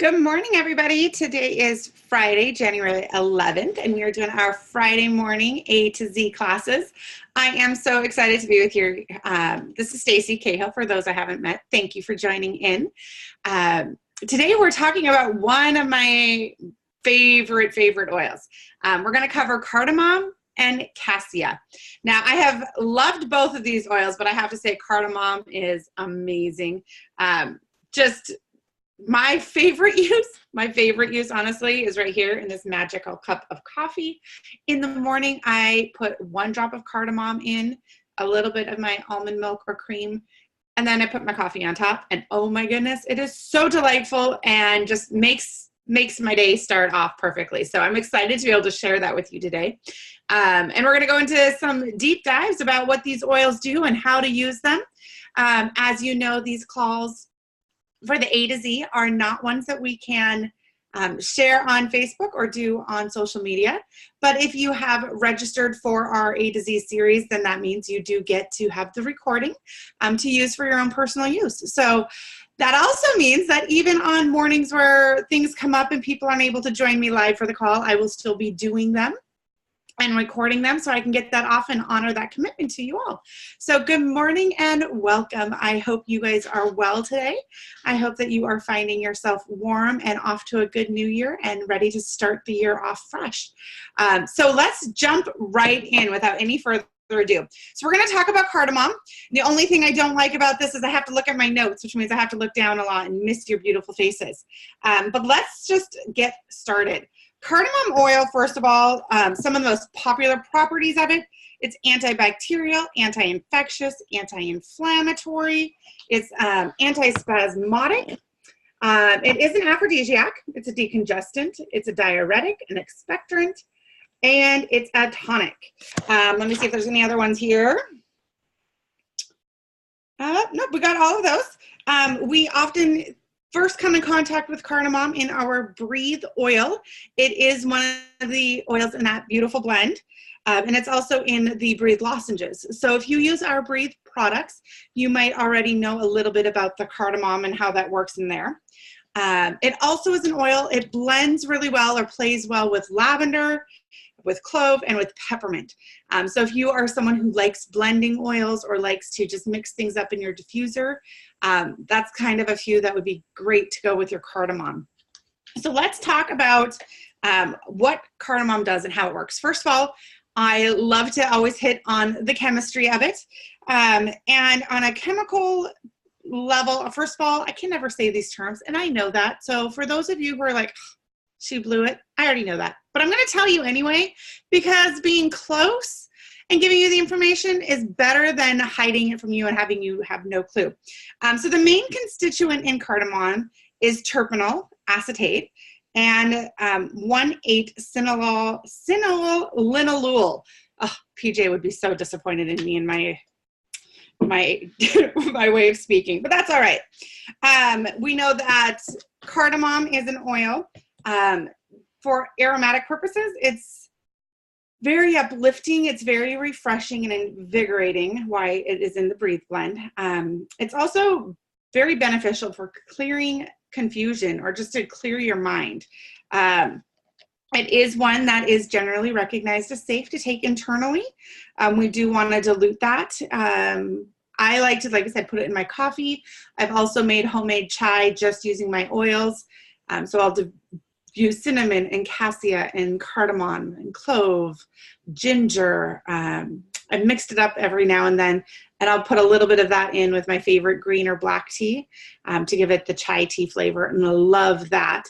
Good morning, everybody. Today is Friday, January 11th, and we are doing our Friday morning A to Z classes. I am so excited to be with you. This is Stacy Cahill, for those I haven't met. Thank you for joining in. Today we're talking about one of my favorite oils. We're going to cover Cardamom and Cassia. Now, I have loved both of these oils, but I have to say Cardamom is amazing. Just my favorite use, honestly, is right here in this magical cup of coffee. In the morning, I put 1 drop of cardamom in, a little bit of my almond milk or cream, and then I put my coffee on top. And oh my goodness, it is so delightful and just makes my day start off perfectly. So I'm excited to be able to share that with you today. And we're going to go into some deep dives about what these oils do and how to use them. As you know, these calls for the A to Z are not ones that we can share on Facebook or do on social media. But if you have registered for our A to Z series, then that means you do get to have the recording to use for your own personal use. So that also means that even on mornings where things come up and people aren't able to join me live for the call, I will still be doing them and recording them so I can get that off and honor that commitment to you all. So good morning and welcome. I hope you guys are well today. I hope that you are finding yourself warm and off to a good new year and ready to start the year off fresh. So let's jump right in without any further ado. So we're going to talk about cardamom. The only thing I don't like about this is I have to look at my notes, which means I have to look down a lot and miss your beautiful faces. But let's just get started. Cardamom oil, first of all, some of the most popular properties of it, it's antibacterial, anti-infectious, anti-inflammatory, it's antispasmodic, it is an aphrodisiac, it's a decongestant, it's a diuretic, an expectorant, and it's a tonic. Let me see if there's any other ones here. Nope, we got all of those. We often first come in contact with cardamom in our Breathe oil. It is one of the oils in that beautiful blend, and it's also in the Breathe lozenges. So if you use our Breathe products, you might already know a little bit about the cardamom and how that works in there. It also is an oil. It blends really well or plays well with lavender, with clove, and with peppermint. So if you are someone who likes blending oils or likes to just mix things up in your diffuser, that's kind of a few that would be great to go with your cardamom. So let's talk about what cardamom does and how it works. First of all, I love to always hit on the chemistry of it. And on a chemical level, first of all, I can never say these terms, and I know that. So for those of you who are like, she blew it, I already know that. But I'm going to tell you anyway, because being close and giving you the information is better than hiding it from you and having you have no clue. So the main constituent in cardamom is terpenyl acetate and 1,8-cinnalol linalool. Oh, PJ would be so disappointed in me and my way of speaking, but that's all right. We know that cardamom is an oil. For aromatic purposes, it's very uplifting, it's very refreshing and invigorating, why it is in the Breathe blend. It's also very beneficial for clearing confusion or just to clear your mind. It is one that is generally recognized as safe to take internally. We do want to dilute that. I like to, like I said, put it in my coffee. I've also made homemade chai just using my oils. So I'll use cinnamon and cassia and cardamom and clove, ginger. I mixed it up every now and then, and I'll put a little bit of that in with my favorite green or black tea to give it the chai tea flavor, and I love that.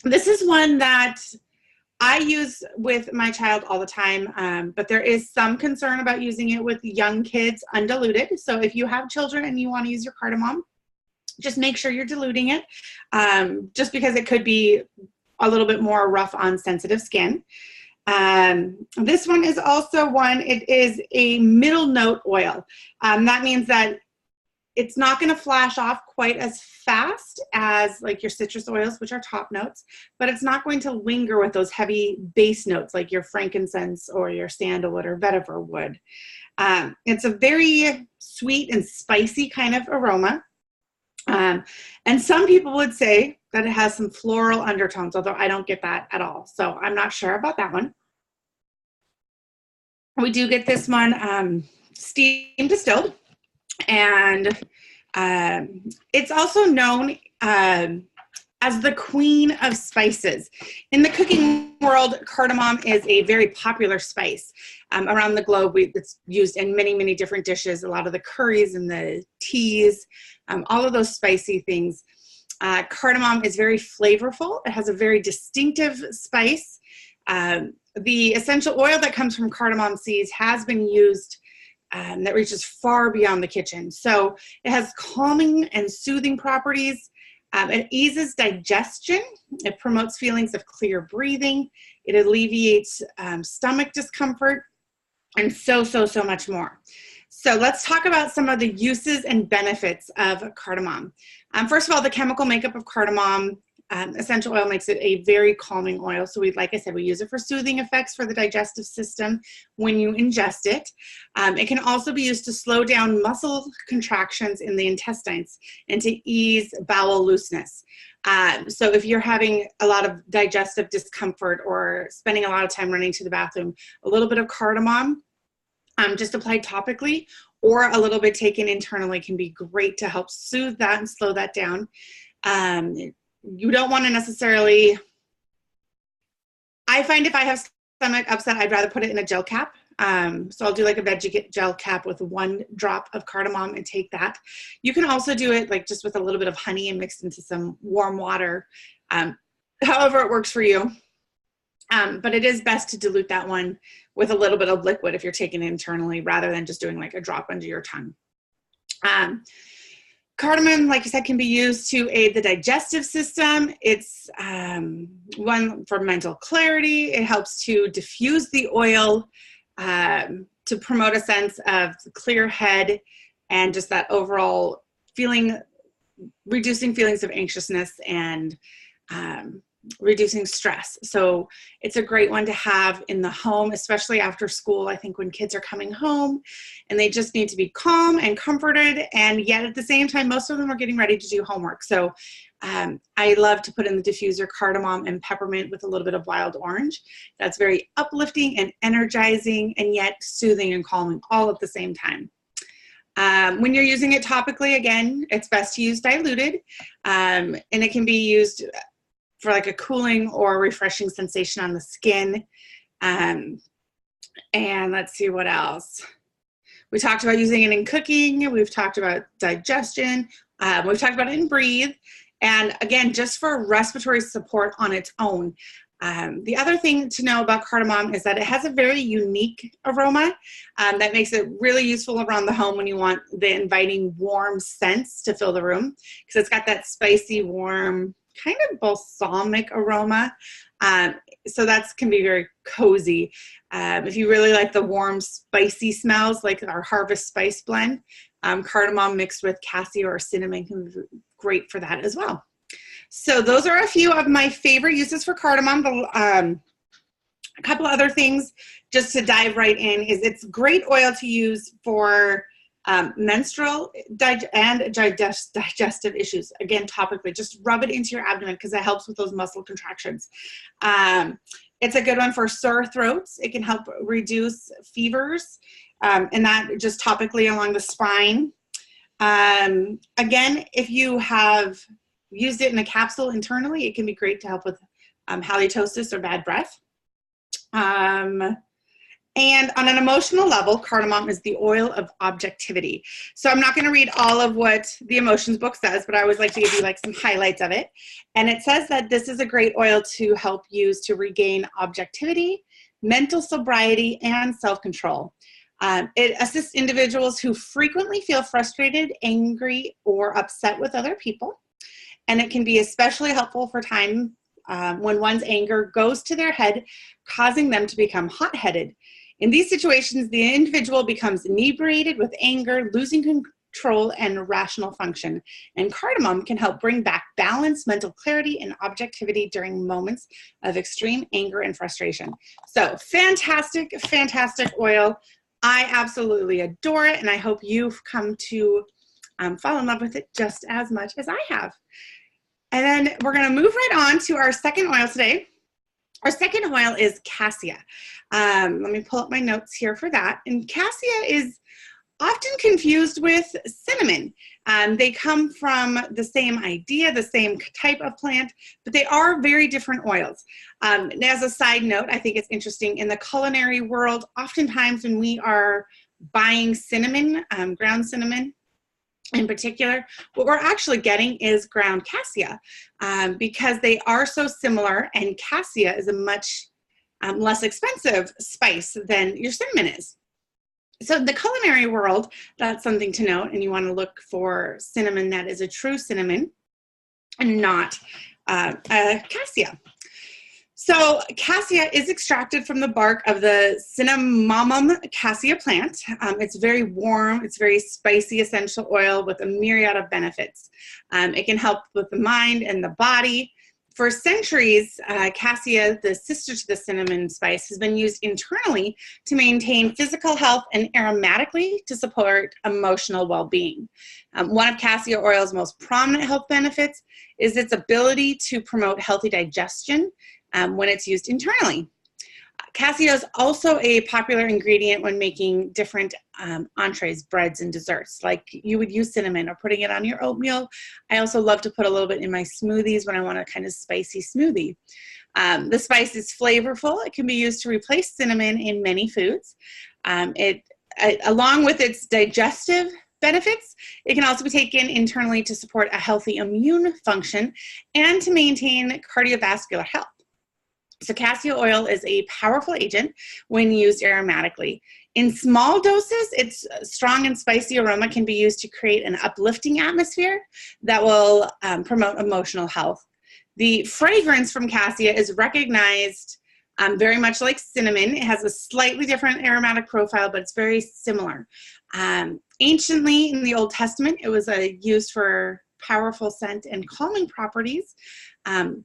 This is one that I use with my child all the time, but there is some concern about using it with young kids undiluted. So if you have children and you want to use your cardamom, just make sure you're diluting it, just because it could be a little bit more rough on sensitive skin. This one is also one, it is a middle note oil. That means that it's not going to flash off quite as fast as like your citrus oils, which are top notes, but it's not going to linger with those heavy base notes like your frankincense or your sandalwood or vetiver would. It's a very sweet and spicy kind of aroma. And some people would say that it has some floral undertones, although I don't get that at all. So I'm not sure about that one. We do get this one steam distilled, and it's also known as the queen of spices. In the cooking world, cardamom is a very popular spice. Around the globe, it's used in many, many different dishes, a lot of the curries and the teas, all of those spicy things. Cardamom is very flavorful. It has a very distinctive spice. The essential oil that comes from cardamom seeds has been used that reaches far beyond the kitchen. So it has calming and soothing properties. It eases digestion. It promotes feelings of clear breathing. It alleviates stomach discomfort, and so much more. So let's talk about some of the uses and benefits of cardamom. First of all, the chemical makeup of cardamom essential oil makes it a very calming oil. So like I said, we use it for soothing effects for the digestive system when you ingest it. It can also be used to slow down muscle contractions in the intestines and to ease bowel looseness. So if you're having a lot of digestive discomfort or spending a lot of time running to the bathroom, a little bit of cardamom, just applied topically or a little bit taken internally can be great to help soothe that and slow that down. You don't want to necessarily, I find if I have stomach upset, I'd rather put it in a gel cap. So I'll do like a veggie gel cap with 1 drop of cardamom and take that. You can also do it like just with a little bit of honey and mixed into some warm water, however it works for you. But it is best to dilute that one with a little bit of liquid if you're taking it internally rather than just doing like a drop under your tongue. Cardamom, like I said, can be used to aid the digestive system. It's one for mental clarity. It helps to diffuse the oil to promote a sense of clear head and just that overall feeling, reducing feelings of anxiousness and reducing stress. So it's a great one to have in the home, especially after school. I think when kids are coming home and they just need to be calm and comforted, and yet at the same time, most of them are getting ready to do homework. So I love to put in the diffuser cardamom and peppermint with a little bit of wild orange. That's very uplifting and energizing and yet soothing and calming all at the same time. When you're using it topically, again, it's best to use diluted, and it can be used for like a cooling or refreshing sensation on the skin. And let's see what else. We talked about using it in cooking. We've talked about digestion. We've talked about it in breathe. And again, just for respiratory support on its own. The other thing to know about cardamom is that it has a very unique aroma that makes it really useful around the home when you want the inviting warm scents to fill the room, because it's got that spicy, warm, kind of balsamic aroma. So that can be very cozy. If you really like the warm, spicy smells, like our Harvest Spice Blend, cardamom mixed with cassia or cinnamon can be great for that as well. So those are a few of my favorite uses for cardamom. A couple other things just to dive right in is it's great oil to use for menstrual and digestive issues. Again, topically, just rub it into your abdomen because it helps with those muscle contractions. It's a good one for sore throats. It can help reduce fevers, and that just topically along the spine. Again, if you have used it in a capsule internally, it can be great to help with halitosis or bad breath. And on an emotional level, cardamom is the oil of objectivity. So I'm not going to read all of what the emotions book says, but I always like to give you like some highlights of it. And it says that this is a great oil to help use to regain objectivity, mental sobriety, and self-control. It assists individuals who frequently feel frustrated, angry, or upset with other people. And it can be especially helpful for time when one's anger goes to their head, causing them to become hot-headed. In these situations, the individual becomes inebriated with anger, losing control and rational function. And cardamom can help bring back balance, mental clarity, and objectivity during moments of extreme anger and frustration. So fantastic, fantastic oil. I absolutely adore it, and I hope you've come to fall in love with it just as much as I have. And then we're going to move right on to our second oil today. Our second oil is cassia. Let me pull up my notes here for that. And cassia is often confused with cinnamon. They come from the same idea, the same type of plant, but they are very different oils. And as a side note, I think it's interesting in the culinary world, oftentimes when we are buying cinnamon, ground cinnamon in particular, what we're actually getting is ground cassia because they are so similar, and cassia is a much less expensive spice than your cinnamon is. So the culinary world, that's something to note, and you want to look for cinnamon that is a true cinnamon and not a cassia. So cassia is extracted from the bark of the Cardamom cassia plant. It's very warm, it's very spicy essential oil with a myriad of benefits. It can help with the mind and the body. For centuries, cassia, the sister to the cinnamon spice, has been used internally to maintain physical health and aromatically to support emotional well-being. One of cassia oil's most prominent health benefits is its ability to promote healthy digestion when it's used internally. Cassia is also a popular ingredient when making different entrees, breads, and desserts. Like you would use cinnamon or putting it on your oatmeal. I also love to put a little bit in my smoothies when I want a kind of spicy smoothie. The spice is flavorful. It can be used to replace cinnamon in many foods. Along with its digestive benefits, it can also be taken internally to support a healthy immune function and to maintain cardiovascular health. So cassia oil is a powerful agent when used aromatically. In small doses, its strong and spicy aroma can be used to create an uplifting atmosphere that will promote emotional health. The fragrance from cassia is recognized very much like cinnamon. It has a slightly different aromatic profile, but it's very similar. Anciently, in the Old Testament, it was used for powerful scent and calming properties.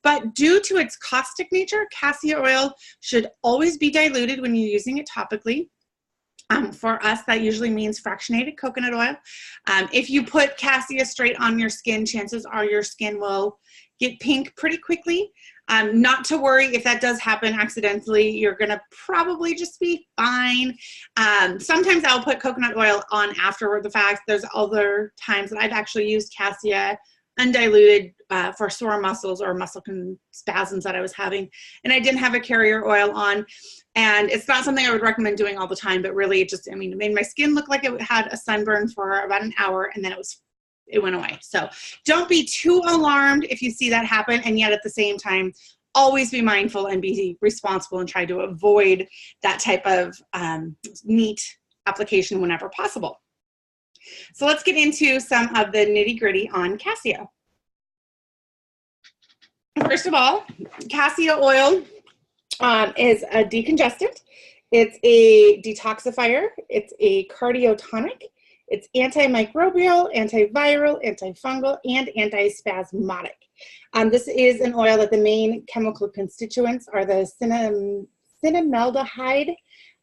But due to its caustic nature, cassia oil should always be diluted when you're using it topically. For us, that usually means fractionated coconut oil. If you put cassia straight on your skin, chances are your skin will get pink pretty quickly. Not to worry, if that does happen accidentally, you're gonna probably just be fine. Sometimes I'll put coconut oil on after the fact. There's other times that I've actually used cassia undiluted for sore muscles or muscle spasms that I was having, and I didn't have a carrier oil on. And it's not something I would recommend doing all the time, but really it made my skin look like it had a sunburn for about an hour, and then it went away. So don't be too alarmed if you see that happen, and yet at the same time, always be mindful and be responsible and try to avoid that type of neat application whenever possible. So let's get into some of the nitty-gritty on cassia. First of all, cassia oil is a decongestant. It's a detoxifier. It's a cardiotonic. It's antimicrobial, antiviral, antifungal, and antispasmodic. This is an oil that the main chemical constituents are the cinnamaldehyde,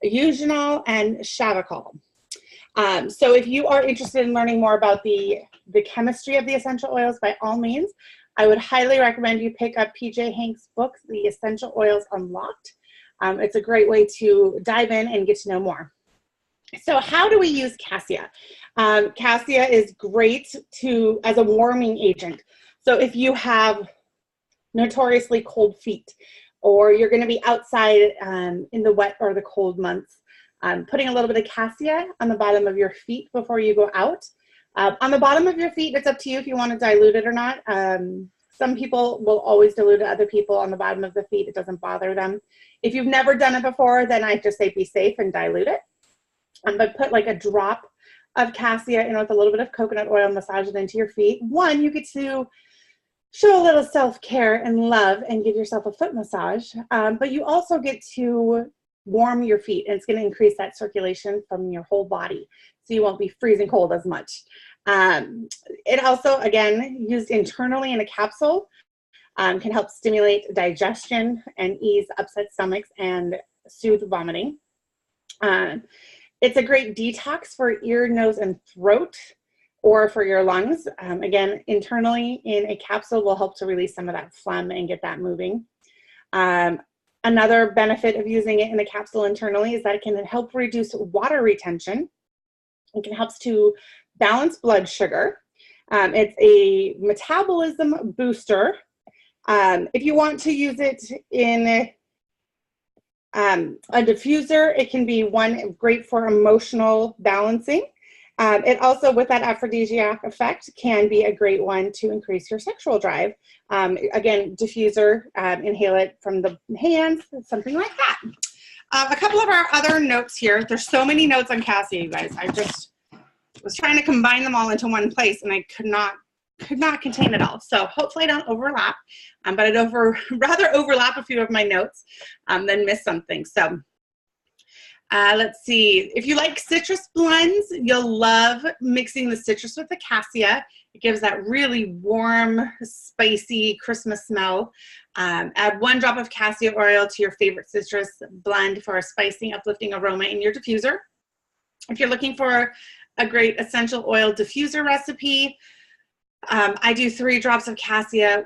eugenol, and chavicol. So if you are interested in learning more about the chemistry of the essential oils, by all means, I would highly recommend you pick up PJ Hank's book, The Essential Oils Unlocked. It's a great way to dive in and get to know more. So how do we use cassia? Cassia is great as a warming agent. So if you have notoriously cold feet, or you're going to be outside in the wet or the cold months, putting a little bit of cassia on the bottom of your feet before you go out. On the bottom of your feet, it's up to you if you want to dilute it or not. Some people will always dilute it. Other people on the bottom of the feet, it doesn't bother them. If you've never done it before, then I just say be safe and dilute it. But put like a drop of cassia in with a little bit of coconut oil, massage it into your feet. One, you get to show a little self-care and love and give yourself a foot massage. But you also get to warm your feet, and it's going to increase that circulation from your whole body, so you won't be freezing cold as much. It also, again, used internally in a capsule, can help stimulate digestion and ease upset stomachs and soothe vomiting. It's a great detox for ear, nose, and throat. or for your lungs. Again, internally in a capsule will help to release some of that phlegm and get that moving. Another benefit of using it in a capsule internally is that it can help reduce water retention. It can help to balance blood sugar. It's a metabolism booster. If you want to use it in a diffuser, it can be one great for emotional balancing. It also, with that aphrodisiac effect, can be a great one to increase your sexual drive. Again, diffuser, inhale it from the hands, something like that. A couple of our other notes here. There's so many notes on Cassia, you guys. I just was trying to combine them all into one place, and I could not contain it all. So hopefully I don't overlap, but I'd rather overlap a few of my notes than miss something. So let's see. If you like citrus blends, you'll love mixing the citrus with the cassia. It gives that really warm, spicy Christmas smell. Add 1 drop of cassia oil to your favorite citrus blend for a spicy, uplifting aroma in your diffuser. If you're looking for a great essential oil diffuser recipe, I do 2 drops of cassia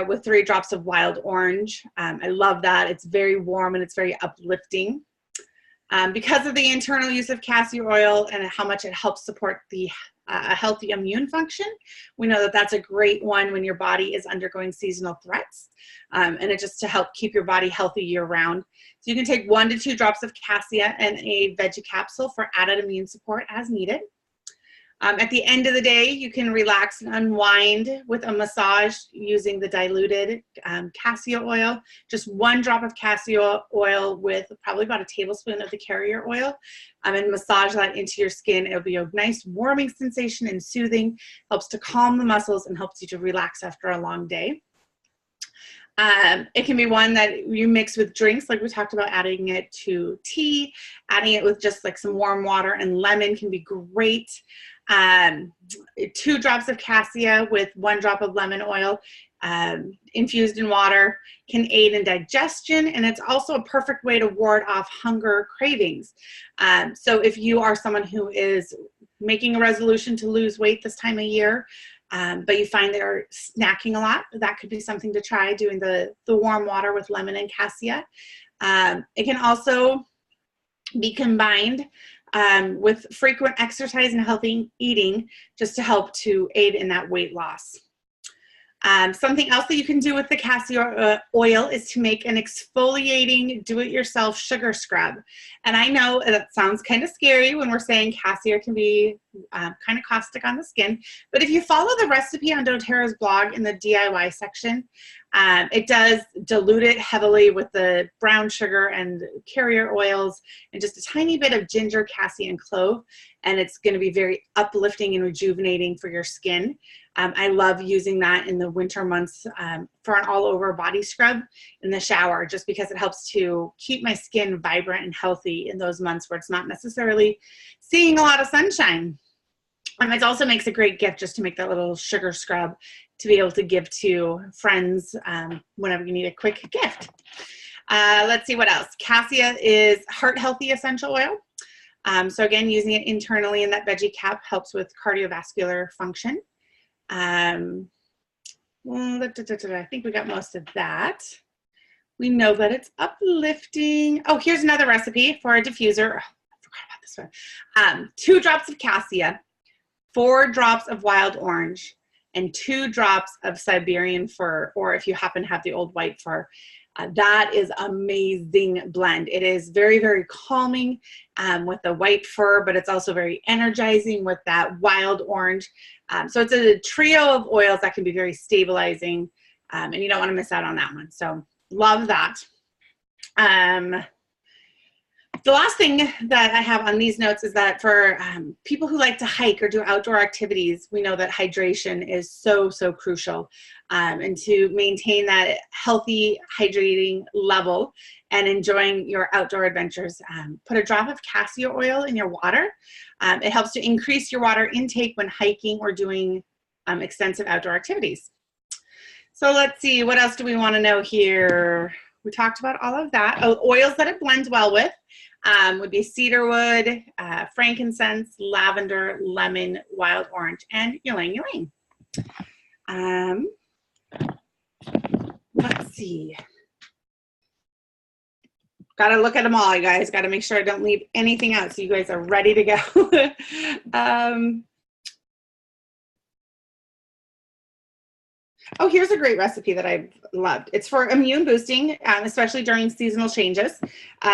with 3 drops of wild orange. I love that. It's very warm and it's very uplifting. Because of the internal use of cassia oil and how much it helps support the a healthy immune function, we know that that's a great one when your body is undergoing seasonal threats, and it just to help keep your body healthy year round. So you can take 1 to 2 drops of cassia and a veggie capsule for added immune support as needed. At the end of the day, you can relax and unwind with a massage using the diluted cassia oil. Just 1 drop of cassia oil with probably about a tablespoon of the carrier oil, and massage that into your skin. It'll be a nice warming sensation and soothing, helps to calm the muscles and helps you to relax after a long day. It can be one that you mix with drinks, like we talked about, adding it to tea, adding it with just like some warm water and lemon can be great. 2 drops of cassia with 1 drop of lemon oil infused in water can aid in digestion, and it's also a perfect way to ward off hunger cravings. So if you are someone who is making a resolution to lose weight this time of year, but you find they're snacking a lot, that could be something to try, doing the warm water with lemon and cassia. It can also be combined with frequent exercise and healthy eating, just to help to aid in that weight loss. Something else that you can do with the cassia oil is to make an exfoliating do-it-yourself sugar scrub. And I know that sounds kind of scary when we're saying cassia can be kind of caustic on the skin, but if you follow the recipe on doTERRA's blog in the DIY section, it does dilute it heavily with the brown sugar and carrier oils and just a tiny bit of ginger, cassia, and clove, and it's going to be very uplifting and rejuvenating for your skin. I love using that in the winter months for an all-over body scrub in the shower, just because it helps to keep my skin vibrant and healthy in those months where it's not necessarily seeing a lot of sunshine. It also makes a great gift just to make that little sugar scrub to be able to give to friends whenever you need a quick gift. Let's see what else. Cassia is heart-healthy essential oil. So again, using it internally in that veggie cap helps with cardiovascular function. I think we got most of that. We know that it's uplifting. Oh, here's another recipe for a diffuser. Oh, I forgot about this one. 2 drops of cassia, 4 drops of wild orange, and 2 drops of Siberian fir, or if you happen to have the old white fir. That is amazing blend. It is very, very calming with the white fir, but it's also very energizing with that wild orange. So it's a trio of oils that can be very stabilizing, and you don't want to miss out on that one. So love that. The last thing that I have on these notes is that for people who like to hike or do outdoor activities, we know that hydration is so, so crucial. And to maintain that healthy hydrating level and enjoying your outdoor adventures, put a drop of cassia oil in your water. It helps to increase your water intake when hiking or doing extensive outdoor activities. So let's see, what else do we want to know here? We talked about all of that. Oh, oils that it blends well with. would be cedarwood, frankincense, lavender, lemon, wild orange, and ylang ylang. Let's see. Got to look at them all, you guys. Got to make sure I don't leave anything out so you guys are ready to go. Oh, here's a great recipe that I've loved. It's for immune boosting, especially during seasonal changes.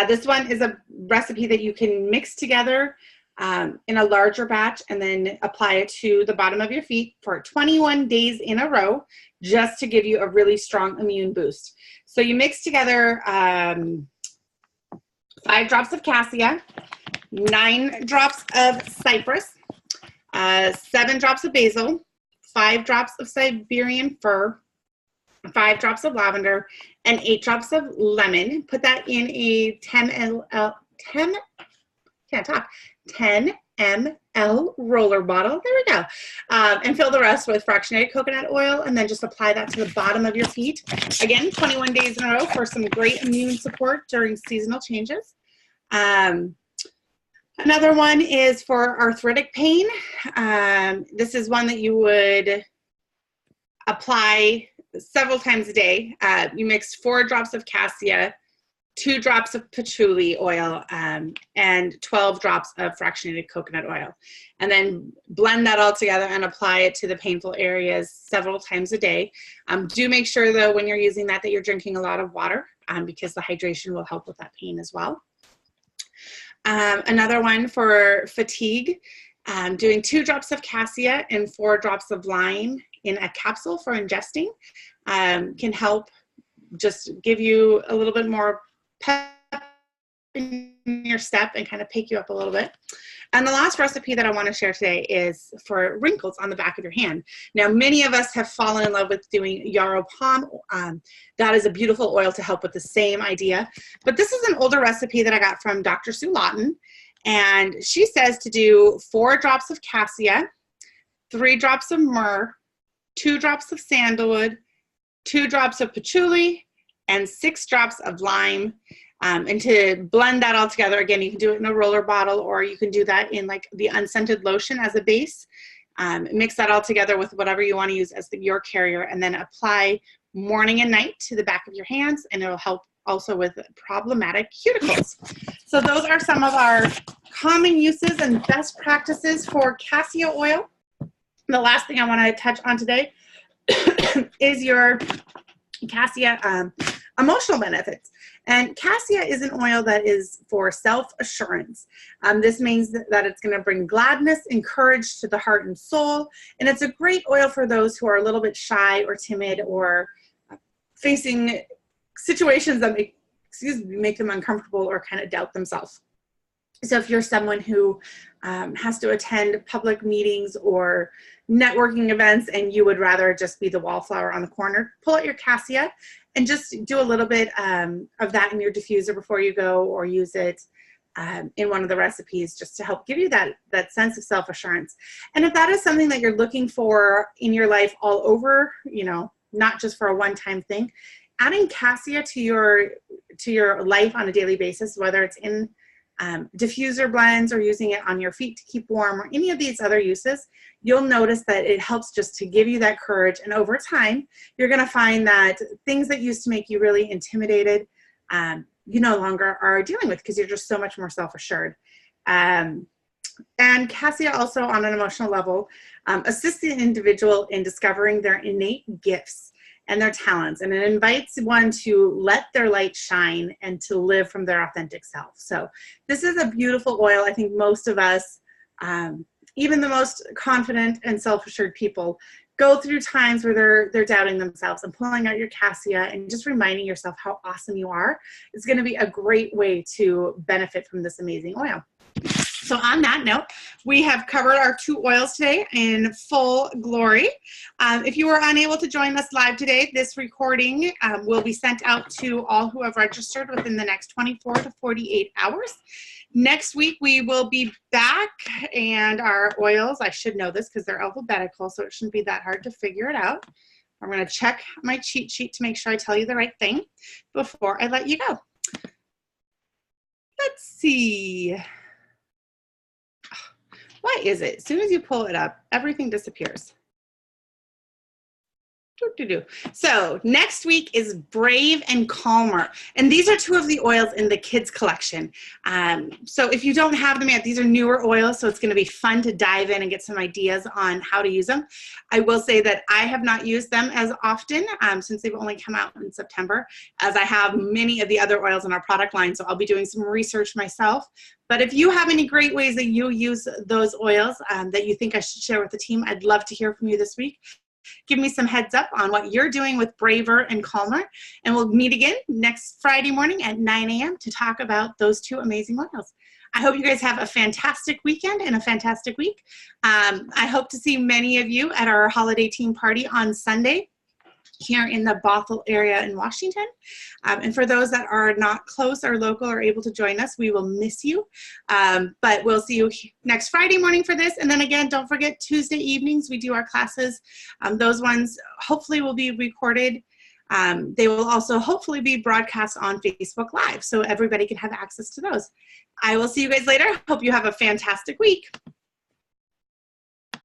This one is a recipe that you can mix together in a larger batch and then apply it to the bottom of your feet for 21 days in a row, just to give you a really strong immune boost. So you mix together 5 drops of cassia, 9 drops of cypress, 7 drops of basil, 5 drops of Siberian fir, 5 drops of lavender, and 8 drops of lemon. Put that in a 10 ml roller bottle. There we go. And fill the rest with fractionated coconut oil, and then just apply that to the bottom of your feet. Again, 21 days in a row for some great immune support during seasonal changes. Another one is for arthritic pain. This is one that you would apply several times a day. You mix 4 drops of cassia, 2 drops of patchouli oil, and 12 drops of fractionated coconut oil. And then blend that all together and apply it to the painful areas several times a day. Do make sure, though, when you're using that you're drinking a lot of water, because the hydration will help with that pain as well. Another one for fatigue, doing 2 drops of cassia and 4 drops of lime in a capsule for ingesting, can help just give you a little bit more pep in your step and kind of pick you up a little bit. And the last recipe that I want to share today is for wrinkles on the back of your hand. Now, many of us have fallen in love with doing yarrow palm. That is a beautiful oil to help with the same idea. But this is an older recipe that I got from Dr. Sue Lawton. And she says to do 4 drops of cassia, 3 drops of myrrh, 2 drops of sandalwood, 2 drops of patchouli, and 6 drops of lime. And to blend that all together, again, you can do it in a roller bottle, or you can do that in like the unscented lotion as a base. Mix that all together with whatever you want to use as your carrier, and then apply morning and night to the back of your hands, and it'll help also with problematic cuticles. So those are some of our common uses and best practices for cassia oil. The last thing I want to touch on today is your cassia emotional benefits. And cassia is an oil that is for self-assurance. This means that it's going to bring gladness and courage to the heart and soul. And it's a great oil for those who are a little bit shy or timid or facing situations that make them uncomfortable or kind of doubt themselves. So if you're someone who has to attend public meetings or networking events and you would rather just be the wallflower on the corner, pull out your cassia and just do a little bit of that in your diffuser before you go, or use it in one of the recipes just to help give you that sense of self-assurance. And if that is something that you're looking for in your life all over, you know, not just for a one-time thing, adding cassia to your life on a daily basis, whether it's in diffuser blends or using it on your feet to keep warm or any of these other uses, you'll notice that it helps just to give you that courage. And over time, you're going to find that things that used to make you really intimidated, you no longer are dealing with, because you're just so much more self-assured. And cassia also, on an emotional level, assists the individual in discovering their innate gifts and their talents, and it invites one to let their light shine and to live from their authentic self. So this is a beautiful oil. I think most of us, even the most confident and self-assured people, go through times where they're doubting themselves, and pulling out your cassia and just reminding yourself how awesome you are is going to be a great way to benefit from this amazing oil. So on that note, we have covered our 2 oils today in full glory. If you were unable to join us live today, this recording will be sent out to all who have registered within the next 24 to 48 hours. Next week, we will be back, and our oils, I should know this because they're alphabetical, so it shouldn't be that hard to figure it out. I'm going to check my cheat sheet to make sure I tell you the right thing before I let you go. let's see. What is it? As soon as you pull it up, everything disappears. So next week is Brave and Calmer. And these are two of the oils in the kids collection. So if you don't have them yet, these are newer oils, so it's going to be fun to dive in and get some ideas on how to use them. I will say that I have not used them as often since they've only come out in September, as I have many of the other oils in our product line, so I'll be doing some research myself. But if you have any great ways that you use those oils that you think I should share with the team, I'd love to hear from you this week. Give me some heads up on what you're doing with Braver and Calmer, and we'll meet again next Friday morning at 9 a.m. to talk about those two amazing oils. I hope you guys have a fantastic weekend and a fantastic week. I hope to see many of you at our holiday team party on Sunday here in the Bothell area in Washington. And for those that are not close or local or able to join us, we will miss you. But we'll see you next Friday morning for this. And then again, don't forget Tuesday evenings, we do our classes. Those ones hopefully will be recorded. They will also hopefully be broadcast on Facebook Live, so everybody can have access to those. I will see you guys later. Hope you have a fantastic week.